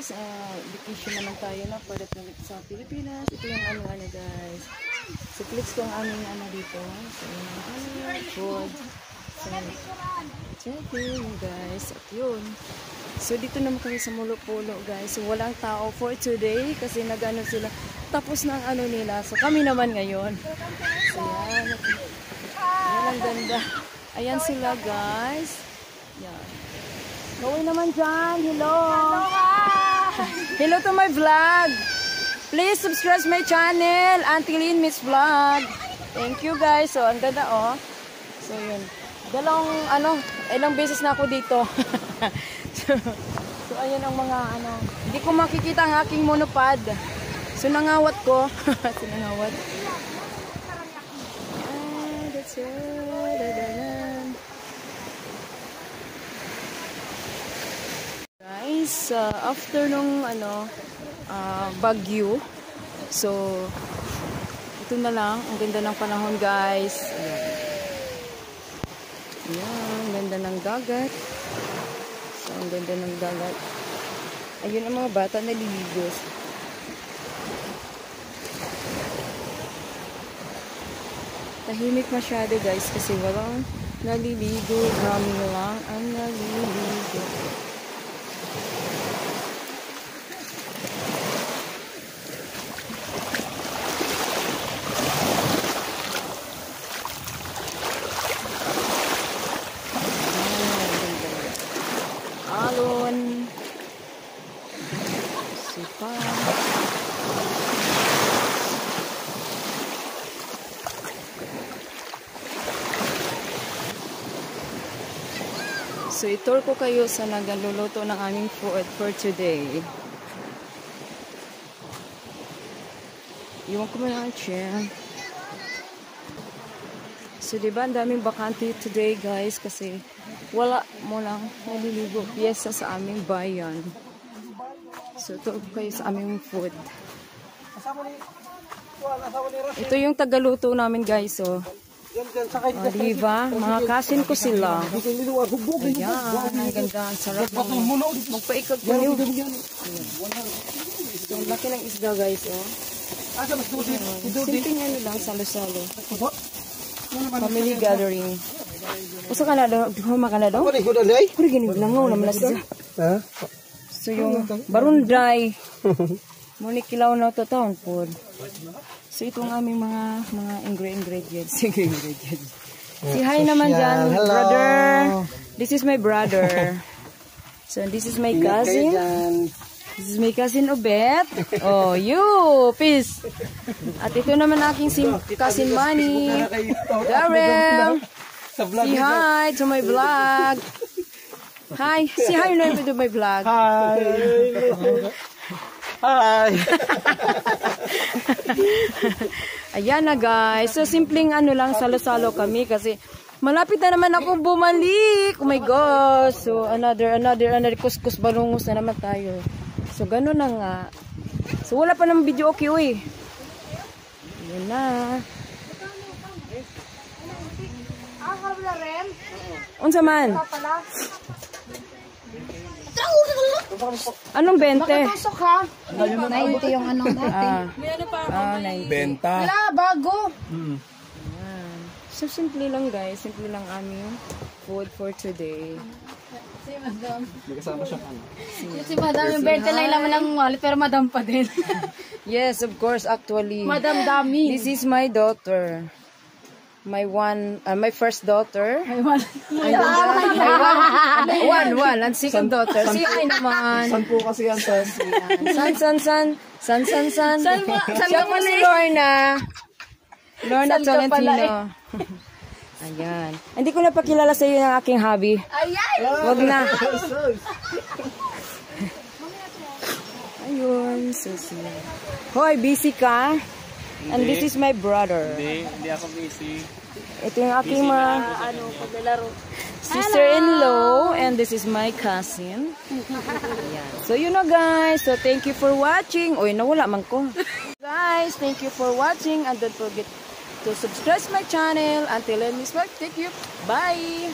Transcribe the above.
guys, vacation naman tayo na para balik sa Pilipinas. Ito yung ano guys. So clicks ko ang aming dito. So food. So check yun guys. At yun. So dito naman kami sa Mulo-Pulo guys. So walang tao for today kasi nag-ano sila. Tapos na ang nila. So kami naman ngayon. So yan. Yan ang ganda. Ayan sila guys. Yan. Gawin naman dyan. Hello. Hello to my vlog. Please subscribe my channel. Auntie Lynn Miss Vlog. Thank you guys. So ang ganda oh. So yun. Ilang beses na ako dito. so ayan ang mga Hindi ko makikita ang aking monopod. So nangawat ko. So nangawat. That's it. Guys, after nung bagyo. So ito na lang. Ang ganda ng panahon guys. Ayan, ganda ng dagat. So, ang ganda ng dagat. Ayun ang mga bata naliligo. Tahimik masyado guys kasi walang naliligo. Marami lang ang naliligo. Alon. Sipa. So, itur ko kayo sa nagluluto ng aming food for today. Iwan ko muna ang chair. So, diba, ang daming bakante today, guys, kasi wala mo lang naliligo piyesa sa aming bayan. So, ito kayo sa aming food. Ito yung tagaluto namin, guys, oh. Diba? Mga kasin ko sila. Ayan, ang ganda. Ang sarap naman. Magpaikag ko yun. So, ang laki ng isda, guys, oh. Simpleng lang, salo-salo. Family gathering. Usa ka na daw, huma ka na daw? Puri gini langaw naman na siya. So yung barunday. Muni kilaw na to taon po. So itong aming mga ingredients. Si hi naman dyan, brother. This is my brother. So this is my cousin. This is my cousin Obet. Oh, you, peace. At ito naman aking cousin Manny. Darrell. Say hi to my vlog. Hi. Say hi to my vlog. Hi. Hi. Ayan na guys. So simpleng lang, salo-salo kami kasi malapit na naman akong bumalik. Oh my gosh. So another kuskus balungus na naman tayo. So gano'n na nga. So wala pa naman video okay uy. Ayan na. Unsa man? Anong 20? 90 yung dati. 90. Wala, bago. So simple lang guys. Simple lang aming food for today. Si Madam. Magkasama siya Si Madam, yung 20 lang naman ang wallet, pero Madam pa din. Yes, of course, actually. Madam Dami. This is my daughter. My first daughter. One. And second daughter. Si ay naman. San po kasi yan, sir? San. Siya po si Lorna. Lorna Tolentino. Ayan. Hindi ko na pakilala sa iyo ng aking hobby. Wag na. Ayun. So, hoy, busy ka? And this is my brother. Hindi ako busy. Ito yung aking mga paglalaro. Sister-in-law. And this is my cousin. Ayan. So yun na guys. So thank you for watching. Uy, nawala man ko. Guys, thank you for watching. And don't forget to subscribe my channel. Until then, Miss Mark, thank you. Bye!